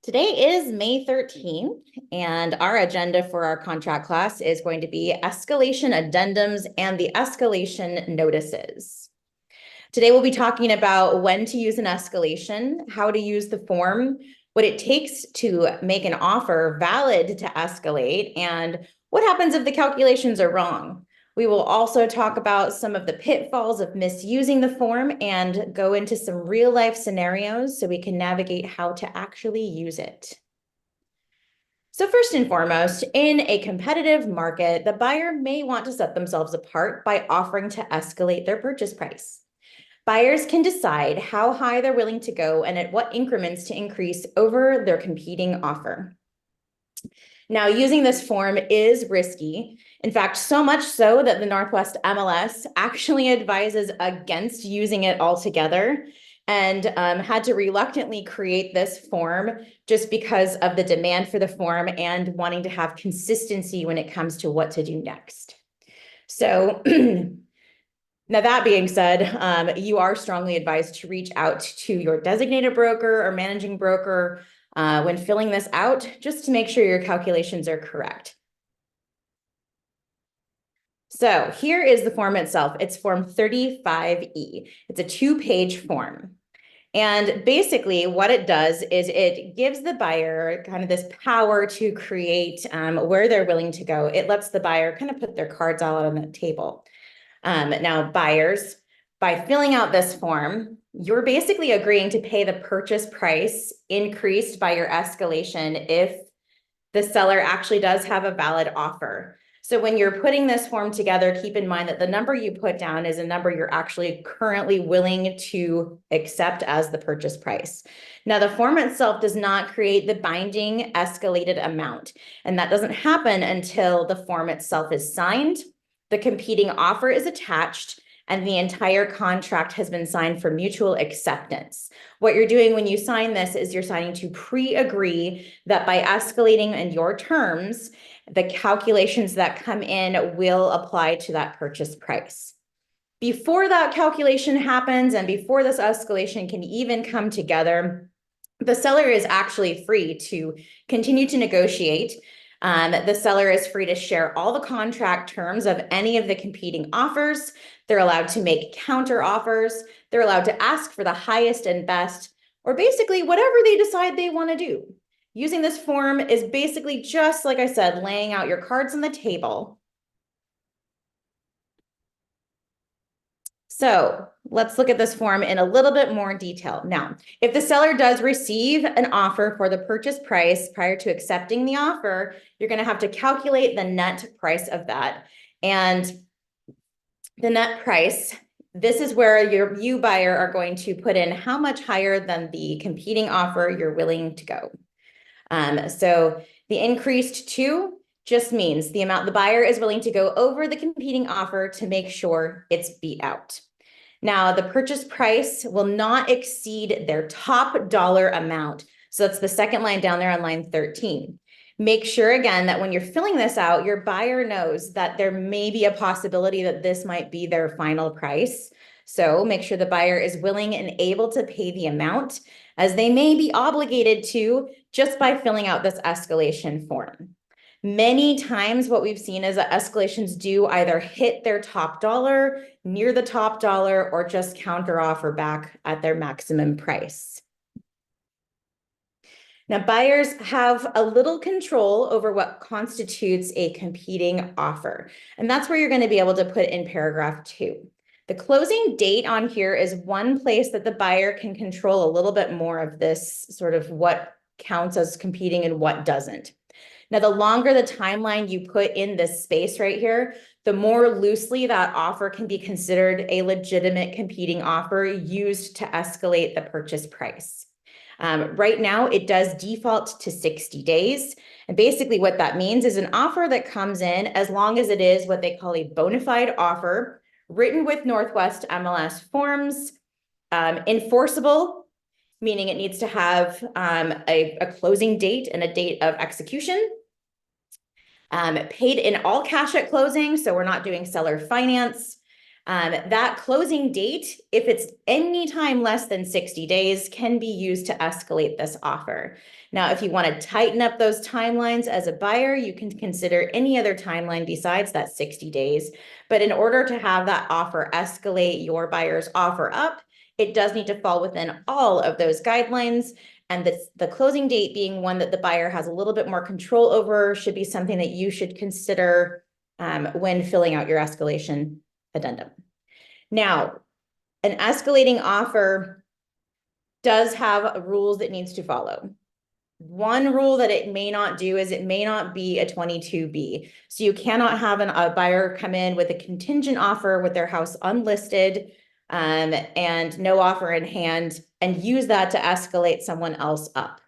Today is May 13th, and our agenda for our contract class is going to be escalation addendums and the escalation notices. Today we'll be talking about when to use an escalation, how to use the form, what it takes to make an offer valid to escalate, and what happens if the calculations are wrong. We will also talk about some of the pitfalls of misusing the form and go into some real life scenarios so we can navigate how to actually use it. So first and foremost, in a competitive market, the buyer may want to set themselves apart by offering to escalate their purchase price. Buyers can decide how high they're willing to go and at what increments to increase over their competing offer. Now, using this form is risky. In fact, so much so that the Northwest MLS actually advises against using it altogether and had to reluctantly create this form just because of the demand for the form and wanting to have consistency when it comes to what to do next. So now, that being said, you are strongly advised to reach out to your designated broker or managing broker when filling this out, just to make sure your calculations are correct. So here is the form itself. It's Form 35E. It's a 2-page form. And basically what it does is it gives the buyer kind of this power to create where they're willing to go. It lets the buyer kind of put their cards all out on the table. Now, buyers, by filling out this form, you're basically agreeing to pay the purchase price increased by your escalation if the seller actually does have a valid offer. So when you're putting this form together, keep in mind that the number you put down is a number you're actually currently willing to accept as the purchase price. Now, the form itself does not create the binding escalated amount, and that doesn't happen until the form itself is signed, the competing offer is attached, and the entire contract has been signed for mutual acceptance. What you're doing when you sign this is you're signing to pre-agree that by escalating in your terms, the calculations that come in will apply to that purchase price. Before that calculation happens and before this escalation can even come together, the seller is actually free to continue to negotiate. The seller is free to share all the contract terms of any of the competing offers. They're allowed to make counter offers. They're allowed to ask for the highest and best, or basically whatever they decide they want to do. Using this form is basically just, like I said, laying out your cards on the table. So let's look at this form in a little bit more detail. Now, if the seller does receive an offer for the purchase price prior to accepting the offer, you're going to have to calculate the net price of that. And the net price, this is where you buyer are going to put in how much higher than the competing offer you're willing to go. So the increased to just means the amount the buyer is willing to go over the competing offer to make sure it's beat out. Now, the purchase price will not exceed their top dollar amount. So that's the second line down there on line 13. Make sure again that when you're filling this out, your buyer knows that there may be a possibility that this might be their final price. So make sure the buyer is willing and able to pay the amount, as they may be obligated to just by filling out this escalation form. Many times what we've seen is that escalations do either hit their top dollar, near the top dollar, or just counter offer back at their maximum price. Now, buyers have a little control over what constitutes a competing offer, and that's where you're going to be able to put in paragraph 2. The closing date on here is one place that the buyer can control a little bit more of this sort of what counts as competing and what doesn't. Now, the longer the timeline you put in this space right here, the more loosely that offer can be considered a legitimate competing offer used to escalate the purchase price. Right now, it does default to 60 days. And basically what that means is an offer that comes in, as long as it is what they call a bona fide offer, written with Northwest MLS forms, enforceable, meaning it needs to have a closing date and a date of execution, paid in all cash at closing, so we're not doing seller finance, That closing date, if it's any time less than 60 days, can be used to escalate this offer. Now, if you want to tighten up those timelines as a buyer, you can consider any other timeline besides that 60 days. But in order to have that offer escalate your buyer's offer up, it does need to fall within all of those guidelines. And the closing date being one that the buyer has a little bit more control over should be something that you should consider when filling out your escalation addendum. Now, an escalating offer does have rules it needs to follow. One rule that it may not do is it may not be a 22B. So you cannot have a buyer come in with a contingent offer with their house unlisted and no offer in hand and use that to escalate someone else up.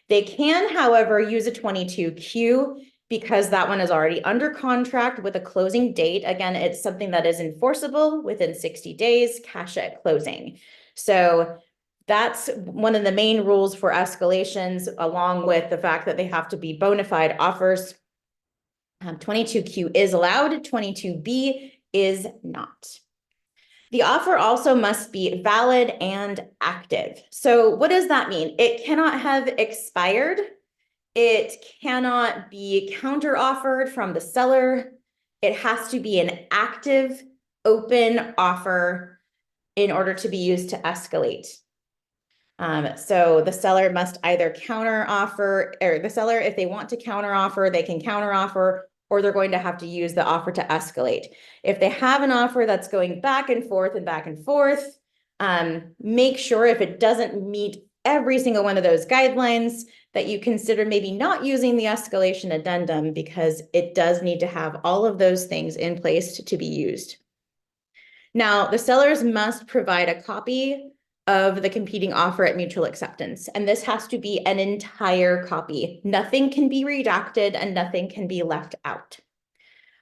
They can, however, use a 22Q because that one is already under contract with a closing date. Again, it's something that is enforceable within 60 days, cash at closing. So that's one of the main rules for escalations, along with the fact that they have to be bona fide offers. 22Q is allowed, 22B is not. The offer also must be valid and active. So what does that mean? It cannot have expired. It cannot be counter-offered from the seller. It has to be an active, open offer in order to be used to escalate. So the seller must either counter-offer, or the seller, if they want to counter-offer, they can counter-offer, or they're going to have to use the offer to escalate. If they have an offer that's going back and forth, make sure if it doesn't meet every single one of those guidelines that you consider maybe not using the escalation addendum, because it does need to have all of those things in place to be used. Now, the sellers must provide a copy of the competing offer at mutual acceptance, and this has to be an entire copy. Nothing can be redacted and nothing can be left out.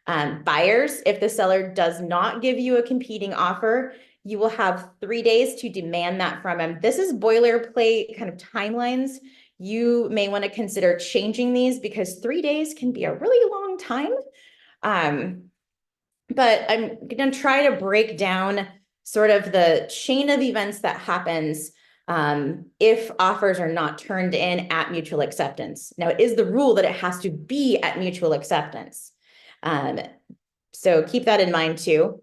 Buyers, if the seller does not give you a competing offer, you will have 3 days to demand that from him. This is boilerplate kind of timelines. You may want to consider changing these because 3 days can be a really long time. But I'm going to try to break down sort of the chain of events that happens if offers are not turned in at mutual acceptance. Now, it is the rule that it has to be at mutual acceptance. So keep that in mind too.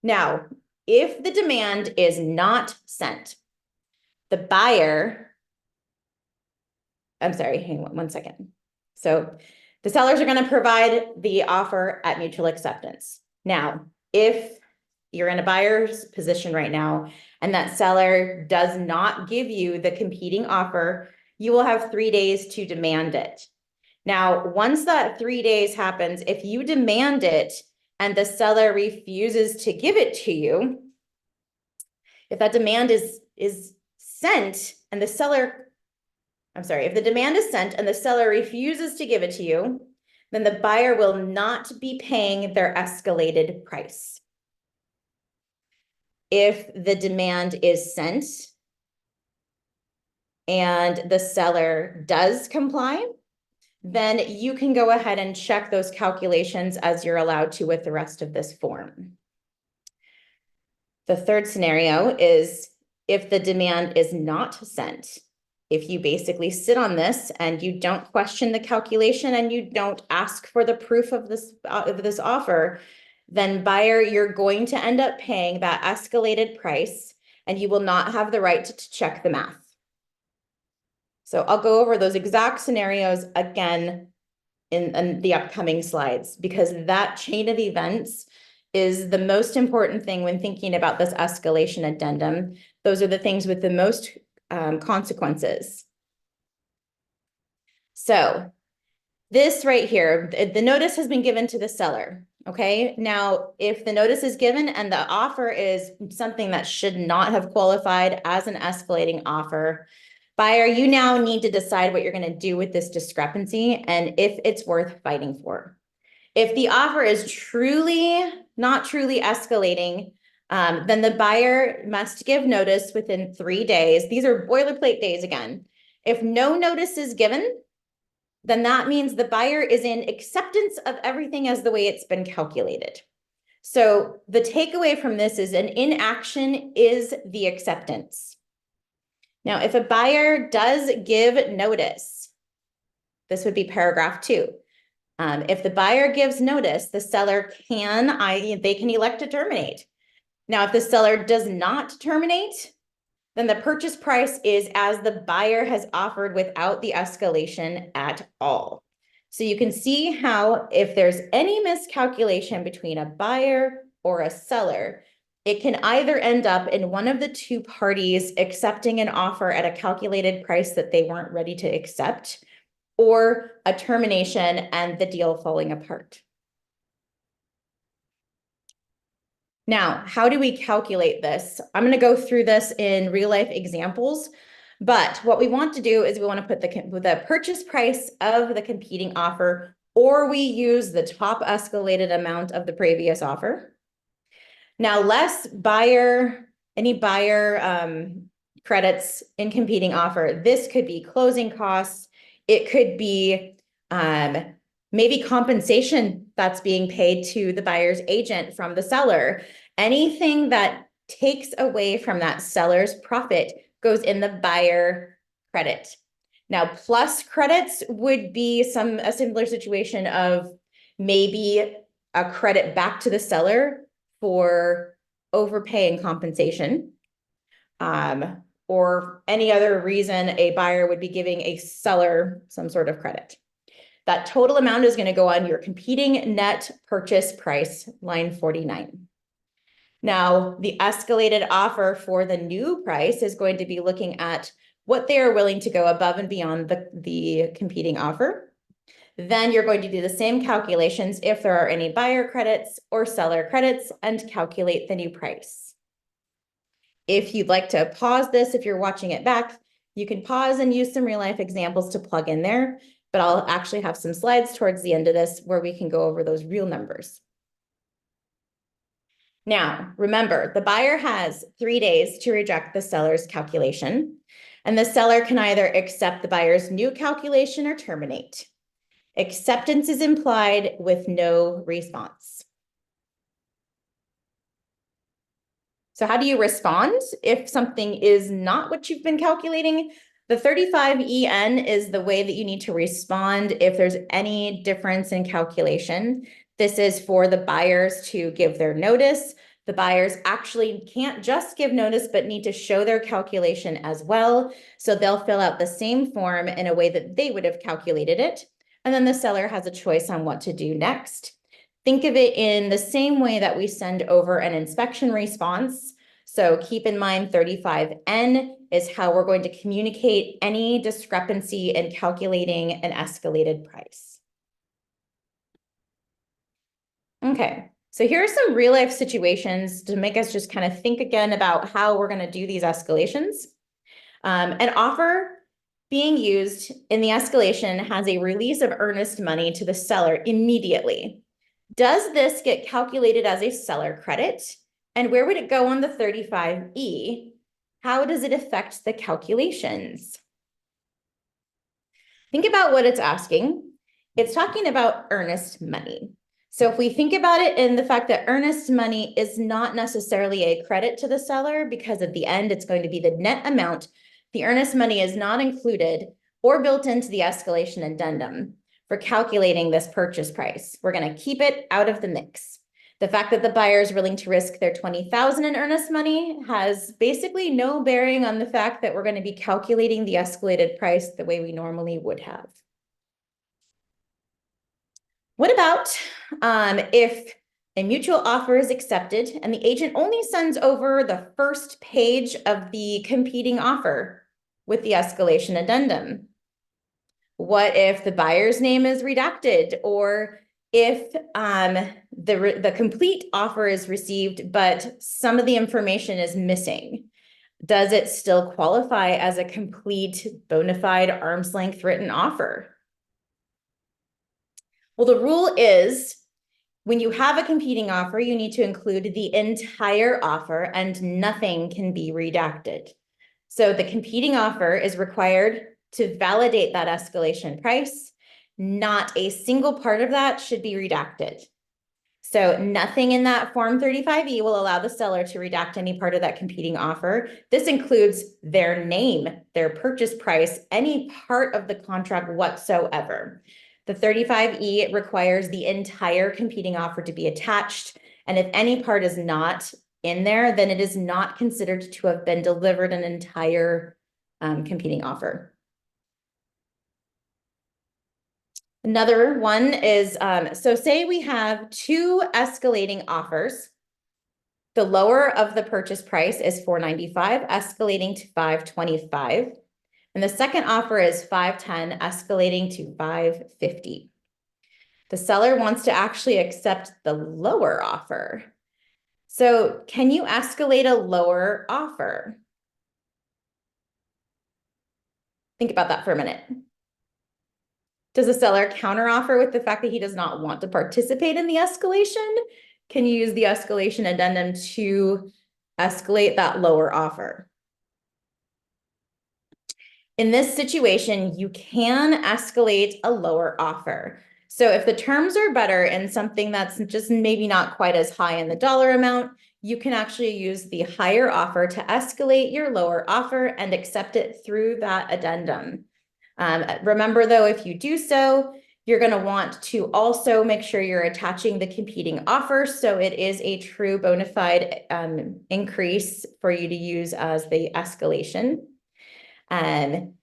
Now, if the demand is not sent, the buyer, I'm sorry, hang on one second. So the sellers are going to provide the offer at mutual acceptance. Now, if you're in a buyer's position right now and that seller does not give you the competing offer, you will have 3 days to demand it. Now, once that 3 days happens, if you demand it and the seller refuses to give it to you, if that demand is sent and the seller, if the demand is sent and the seller refuses to give it to you, then the buyer will not be paying their escalated price. If the demand is sent and the seller does comply, then you can go ahead and check those calculations as you're allowed to with the rest of this form. The third scenario is if the demand is not sent. If you basically sit on this and you don't question the calculation and you don't ask for the proof of this offer, then buyer, you're going to end up paying that escalated price and you will not have the right to check the math. So I'll go over those exact scenarios again in the upcoming slides, because that chain of events is the most important thing when thinking about this escalation addendum. Those are the things with the most consequences. So this right here, the notice has been given to the seller. Okay, now if the notice is given and the offer is something that should not have qualified as an escalating offer, buyer, you now need to decide what you're going to do with this discrepancy and if it's worth fighting for. If the offer is not truly escalating, then the buyer must give notice within 3 days. These are boilerplate days again. If no notice is given, then that means the buyer is in acceptance of everything as the way it's been calculated. So the takeaway from this is an inaction is the acceptance. Now, if a buyer does give notice, this would be paragraph 2. If the buyer gives notice, the seller they can elect to terminate. Now, if the seller does not terminate, then the purchase price is as the buyer has offered without the escalation at all. So you can see how if there's any miscalculation between a buyer or a seller, it can either end up in one of the two parties accepting an offer at a calculated price that they weren't ready to accept, or a termination and the deal falling apart. Now, how do we calculate this? I'm going to go through this in real life examples, but what we want to do is we want to put the purchase price of the competing offer, or we use the top escalated amount of the previous offer. Now, any buyer credits in competing offer. This could be closing costs. It could be maybe compensation that's being paid to the buyer's agent from the seller. Anything that takes away from that seller's profit goes in the buyer credit. Now, plus credits would be a similar situation of maybe a credit back to the seller for overpaying compensation, or any other reason a buyer would be giving a seller some sort of credit. That total amount is going to go on your competing net purchase price, line 49. Now, the escalated offer for the new price is going to be looking at what they are willing to go above and beyond the competing offer. Then you're going to do the same calculations if there are any buyer credits or seller credits and calculate the new price. If you'd like to pause this, if you're watching it back, you can pause and use some real life examples to plug in there, but I'll actually have some slides towards the end of this where we can go over those real numbers. Now, remember, the buyer has 3 days to reject the seller's calculation, and the seller can either accept the buyer's new calculation or terminate. Acceptance is implied with no response. So how do you respond if something is not what you've been calculating? The 35EN is the way that you need to respond if there's any difference in calculation. This is for the buyers to give their notice. The buyers actually can't just give notice, but need to show their calculation as well. So they'll fill out the same form in a way that they would have calculated it. And then the seller has a choice on what to do next. Think of it in the same way that we send over an inspection response. So keep in mind 35N is how we're going to communicate any discrepancy in calculating an escalated price. Okay, so here are some real life situations to make us just kind of think again about how we're going to do these escalations. An offer being used in the escalation has a release of earnest money to the seller immediately. Does this get calculated as a seller credit? And where would it go on the 35E? How does it affect the calculations? Think about what it's asking. It's talking about earnest money. So if we think about it in the fact that earnest money is not necessarily a credit to the seller, because at the end, it's going to be the net amount. The earnest money is not included or built into the escalation addendum for calculating this purchase price. We're going to keep it out of the mix. The fact that the buyer is willing to risk their $20,000 in earnest money has basically no bearing on the fact that we're going to be calculating the escalated price the way we normally would have. What about if a mutual offer is accepted and the agent only sends over the first page of the competing offer with the escalation addendum? What if the buyer's name is redacted, or if the complete offer is received, but some of the information is missing? Does it still qualify as a complete bona fide arm's length written offer? Well, the rule is when you have a competing offer, you need to include the entire offer and nothing can be redacted. So the competing offer is required to validate that escalation price. Not a single part of that should be redacted. So nothing in that Form 35E will allow the seller to redact any part of that competing offer. This includes their name, their purchase price, any part of the contract whatsoever. The 35E requires the entire competing offer to be attached, and if any part is not in there, then it is not considered to have been delivered an entire competing offer. Another one is, so say we have two escalating offers. The lower of the purchase price is $495, escalating to $525. And the second offer is $510, escalating to $550. The seller wants to actually accept the lower offer. So can you escalate a lower offer? Think about that for a minute. Does the seller counteroffer with the fact that he does not want to participate in the escalation? Can you use the escalation addendum to escalate that lower offer? In this situation, you can escalate a lower offer. So if the terms are better and something that's just maybe not quite as high in the dollar amount, you can actually use the higher offer to escalate your lower offer and accept it through that addendum. Remember though, if you do so, you're going to want to also make sure you're attaching the competing offer so it is a true bona fide increase for you to use as the escalation. And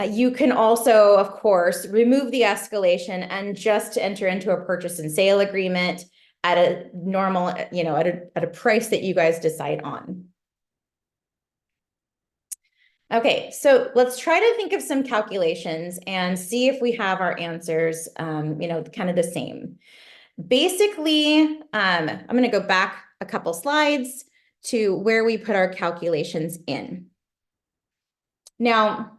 you can also, of course, remove the escalation and just enter into a purchase and sale agreement at a normal, at a price that you guys decide on. Okay, so let's try to think of some calculations and see if we have our answers, kind of the same. Basically, I'm going to go back a couple slides to where we put our calculations in. Now,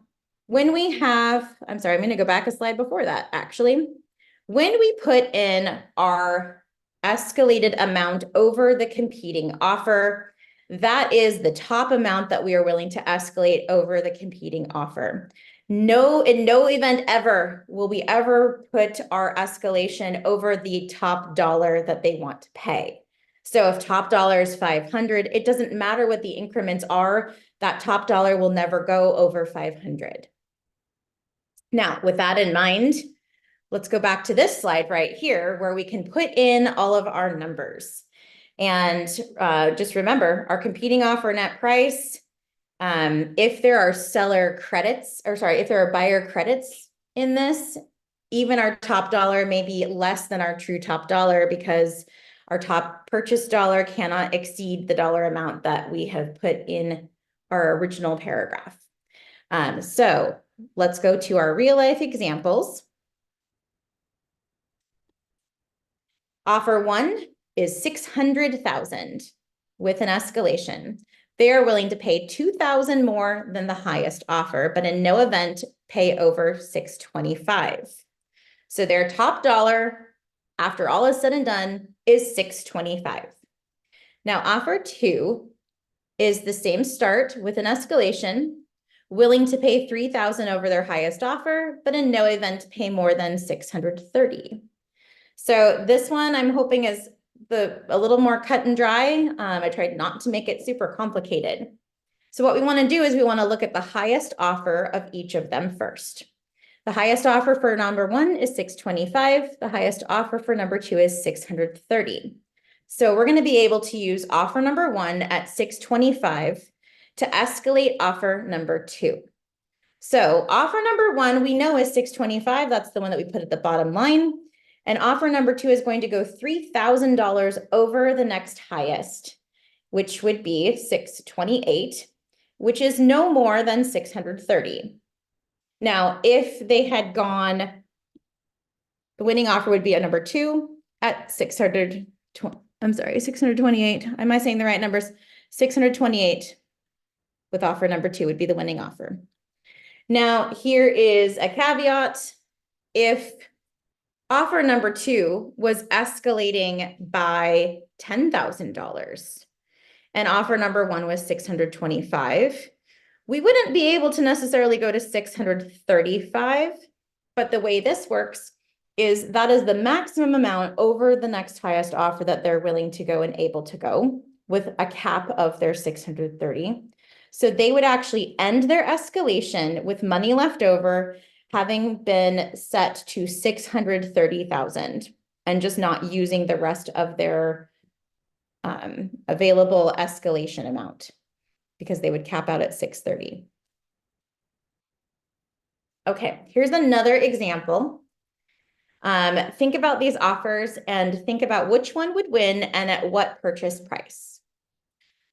when we have, I'm going to go back a slide before that, actually. When we put in our escalated amount over the competing offer, that is the top amount that we are willing to escalate over the competing offer. In no event ever will we ever put our escalation over the top dollar that they want to pay. So if top dollar is 500, it doesn't matter what the increments are, that top dollar will never go over 500. Now, with that in mind, let's go back to this slide right here where we can put in all of our numbers. And just remember our competing offer net price, if there are seller credits, if there are buyer credits in this, even our top dollar may be less than our true top dollar because our top purchase dollar cannot exceed the dollar amount that we have put in our original paragraph. So let's go to our real life examples. Offer one is $600,000 with an escalation. They are willing to pay $2,000 more than the highest offer, but in no event pay over $625,000. So their top dollar, after all is said and done, is $625,000. Now, offer two is the same start with an escalation, willing to pay $3,000 over their highest offer, but in no event pay more than $630,000. So this one I'm hoping is a little more cut and dry. I tried not to make it super complicated. So what we want to do is we want to look at the highest offer of each of them first. The highest offer for number one is $625,000. The highest offer for number two is $630,000. So we're going to be able to use offer number one at $625,000 to escalate offer number two. So offer number one we know is $625,000. That's the one that we put at the bottom line. And offer number two is going to go $3,000 over the next highest, which would be $628,000, which is no more than $630,000. Now, if they had gone, the winning offer would be at number two at $628,000. Am I saying the right numbers? $628,000 with offer number two would be the winning offer. Now, here is a caveat. If offer number two was escalating by $10,000 and offer number one was $625,000, we wouldn't be able to necessarily go to $635,000, but the way this works is that is the maximum amount over the next highest offer that they're willing to go and able to go, with a cap of their 630. So they would actually end their escalation with money left over, having been set to 630,000, and just not using the rest of their available escalation amount, because they would cap out at 630. Okay, here's another example. Think about these offers and think about which one would win and at what purchase price.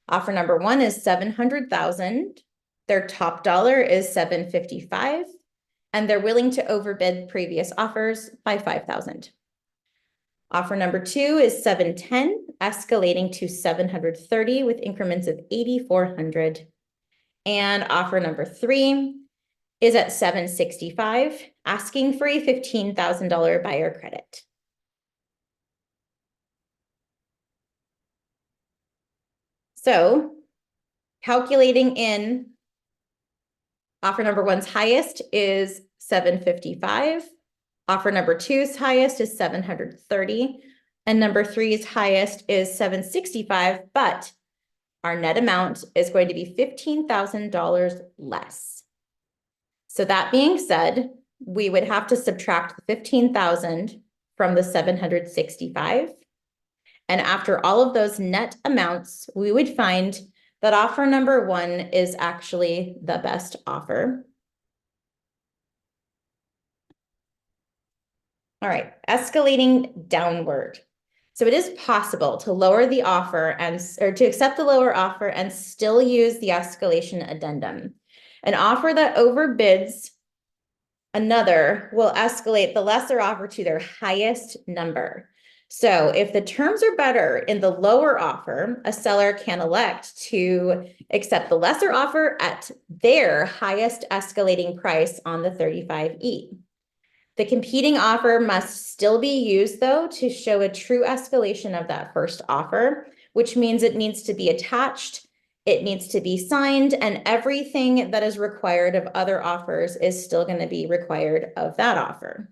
Offer number one is 700,000. Their top dollar is 755, and they're willing to overbid previous offers by 5,000. Offer number two is 710, escalating to 730 with increments of 8,400. And offer number three is at 765, asking for a $15,000 buyer credit. So calculating in, offer number one's highest is 755. Offer number two's highest is 730. And number three's highest is 765, but our net amount is going to be $15,000 less. So that being said, we would have to subtract the 15,000 from the 765. And after all of those net amounts, we would find that offer number one is actually the best offer. All right, escalating downward. So it is possible to lower the offer or to accept the lower offer and still use the escalation addendum. An offer that overbids another will escalate the lesser offer to their highest number. So if the terms are better in the lower offer, a seller can elect to accept the lesser offer at their highest escalating price on the 35E. The competing offer must still be used, though, to show a true escalation of that first offer, which means it needs to be attached, it needs to be signed, and everything that is required of other offers is still going to be required of that offer.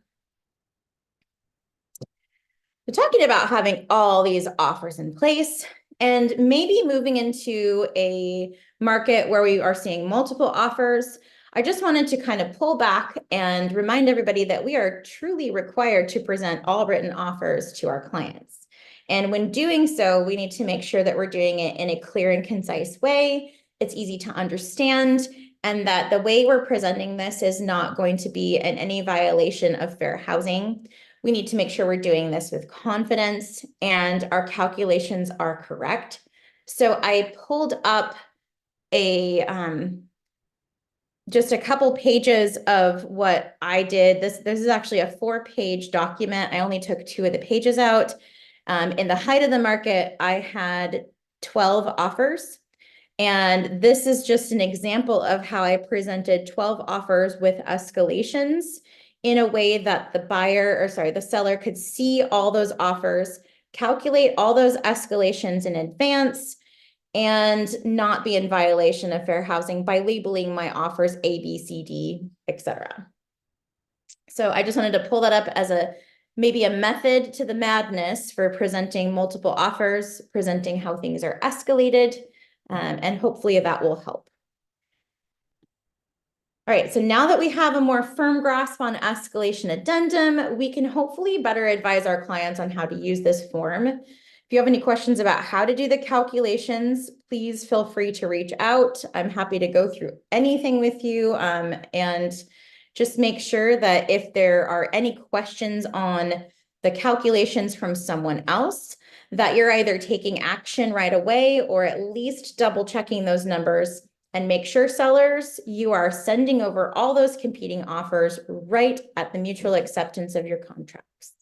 We're talking about having all these offers in place and maybe moving into a market where we are seeing multiple offers. I just wanted to kind of pull back and remind everybody that we are truly required to present all written offers to our clients. And when doing so, we need to make sure that we're doing it in a clear and concise way. It's easy to understand, and that the way we're presenting this is not going to be in any violation of fair housing. We need to make sure we're doing this with confidence and our calculations are correct. So I pulled up just a couple pages of what I did. This is actually a 4-page document. I only took 2 of the pages out. In the height of the market, I had 12 offers. And this is just an example of how I presented 12 offers with escalations in a way that the seller could see all those offers, calculate all those escalations in advance, and not be in violation of fair housing by labeling my offers A, B, C, D, etc. So I just wanted to pull that up as maybe a method to the madness for presenting multiple offers, presenting how things are escalated, and hopefully that will help. All right, so now that we have a more firm grasp on escalation addendum, we can hopefully better advise our clients on how to use this form. If you have any questions about how to do the calculations, please feel free to reach out. I'm happy to go through anything with you, and just make sure that if there are any questions on the calculations from someone else, that you're either taking action right away or at least double checking those numbers, and make sure, sellers, you are sending over all those competing offers right at the mutual acceptance of your contracts.